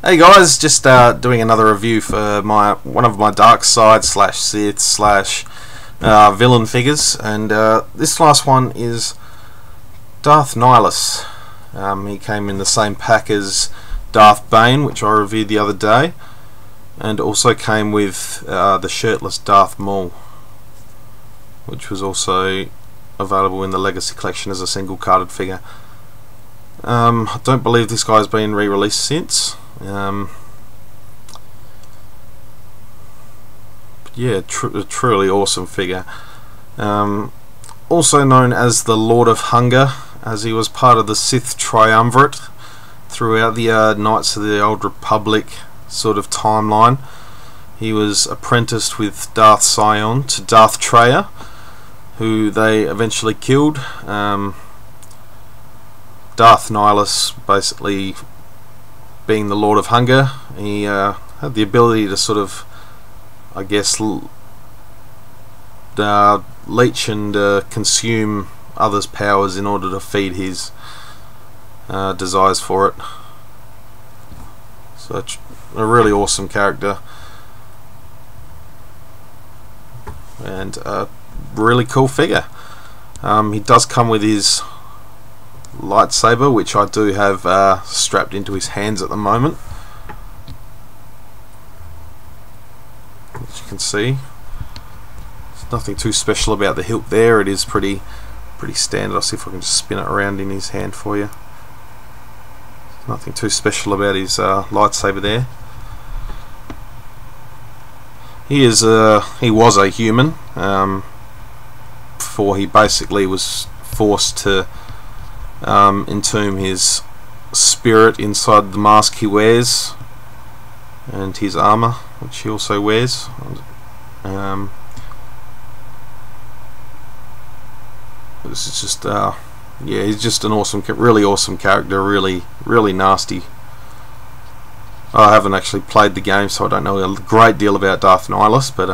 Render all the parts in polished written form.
Hey guys, just doing another review for one of my dark side / Sith / villain figures, and this last one is Darth Nihilus. He came in the same pack as Darth Bane, which I reviewed the other day, and also came with the shirtless Darth Maul, which was also available in the Legacy Collection as a single carded figure. I don't believe this guy's been re-released since. But yeah, a truly awesome figure. Also known as the Lord of Hunger, as he was part of the Sith triumvirate throughout the Knights of the Old Republic sort of timeline. He was apprenticed with Darth Sion to Darth Traya, who they eventually killed. Darth Nihilus, basically being the Lord of Hunger, he had the ability to sort of, I guess, leech and consume others' powers in order to feed his desires for it. So a really awesome character, and a really cool figure. He does come with his lightsaber, which I do have strapped into his hands at the moment. As you can see, there's nothing too special about the hilt there. It is pretty standard. I'll see if I can just spin it around in his hand for you. Nothing too special about his lightsaber there. He was a human before he basically was forced to entomb his spirit inside the mask he wears and his armor, which he also wears. This is just yeah, he's just an awesome, really awesome character. Really nasty. I haven't actually played the game, so I don't know a great deal about Darth Nihilus, but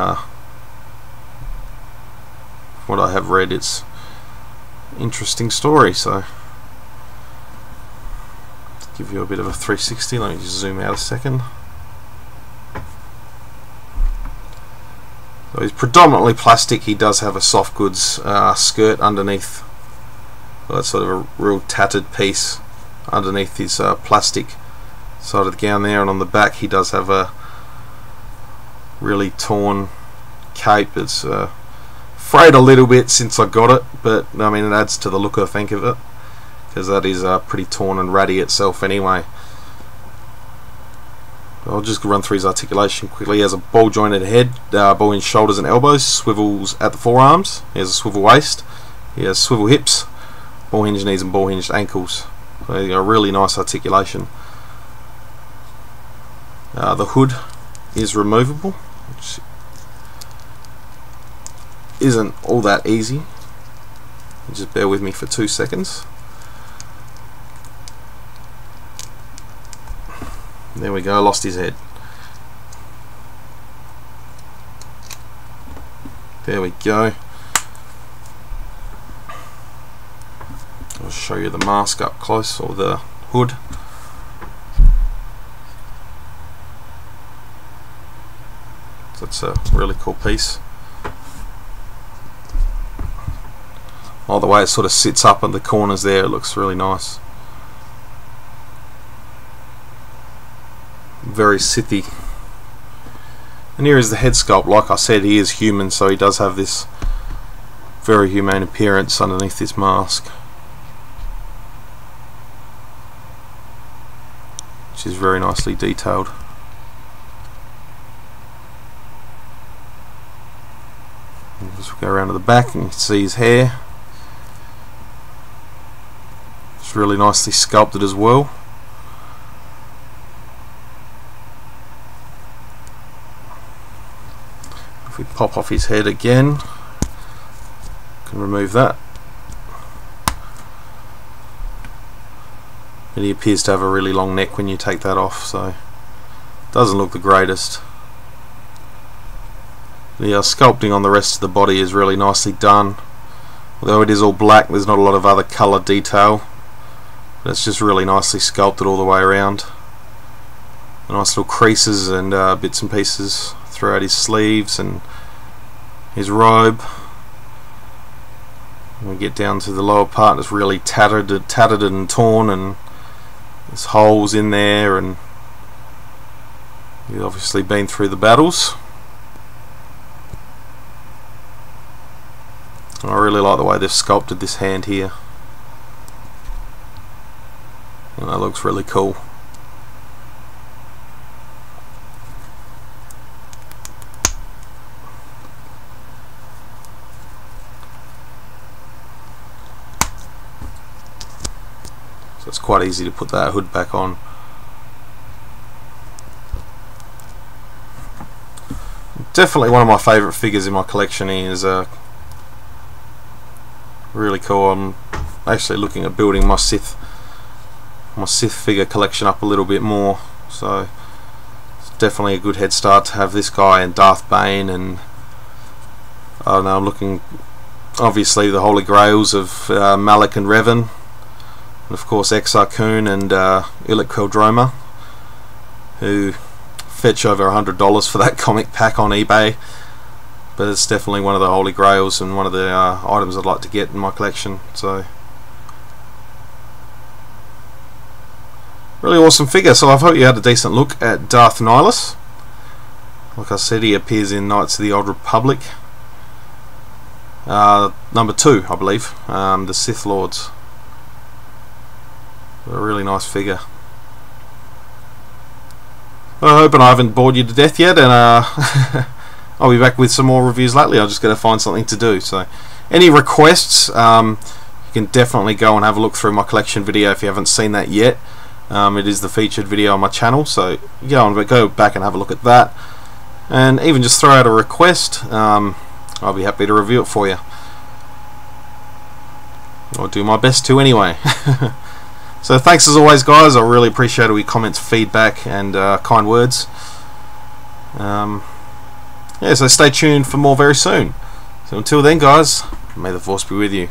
what I have read, it's an interesting story. So give you a bit of a 360. Let me just zoom out a second. So he's predominantly plastic. He does have a soft goods skirt underneath. Well, that's sort of a real tattered piece underneath his plastic side of the gown there, and on the back he does have a really torn cape. It's frayed a little bit since I got it, but I mean, it adds to the look, I think, of it, because that is pretty torn and ratty itself anyway. I'll just run through his articulation quickly. He has a ball jointed head, ball in shoulders and elbows, swivels at the forearms. He has a swivel waist. He has swivel hips, ball hinged knees and ball hinged ankles. So a really nice articulation. The hood is removable, which isn't all that easy. Just bear with me for 2 seconds. There we go, lost his head. There we go. I'll show you the mask up close, or the hood. So it's a really cool piece. Oh, the way it sort of sits up in the corners there, it looks really nice. Very Sithy. And here is the head sculpt. Like I said, he is human, so he does have this very humane appearance underneath this mask, which is very nicely detailed. And just go around to the back and you can see his hair. It's really nicely sculpted as well. If we pop off his head again, can remove that. And he appears to have a really long neck when you take that off, so doesn't look the greatest. The sculpting on the rest of the body is really nicely done. Although it is all black, there's not a lot of other colour detail. But it's just really nicely sculpted all the way around. nice little creases and bits and pieces throughout his sleeves and his robe. And we get down to the lower part, it's really tattered and torn, and there's holes in there, and he's obviously been through the battles. I really like the way they've sculpted this hand here, and that looks really cool. So it's quite easy to put that hood back on. Definitely one of my favourite figures in my collection. He is really cool. I'm actually looking at building my Sith figure collection up a little bit more, so it's definitely a good head start to have this guy and Darth Bane, and I don't know, I'm looking obviously the Holy Grails of Malak and Revan, and of course Exar Kun and Illic Qel-Droma, who fetch over $100 for that comic pack on eBay. But it's definitely one of the Holy Grails and one of the items I'd like to get in my collection. So, really awesome figure. So I hope you had a decent look at Darth Nihilus. Like I said, he appears in Knights of the Old Republic, number 2, I believe, the Sith Lords. A really nice figure. I hope I haven't bored you to death yet, and I'll be back with some more reviews lately. I'm just going to find something to do. So, any requests, you can definitely go and have a look through my collection video if you haven't seen that yet. It is the featured video on my channel, so go back and have a look at that, and even just throw out a request. I'll be happy to review it for you. I'll do my best to anyway. So thanks as always, guys. I really appreciate all your comments, feedback, and kind words. Yeah, so stay tuned for more very soon. So until then, guys, may the Force be with you.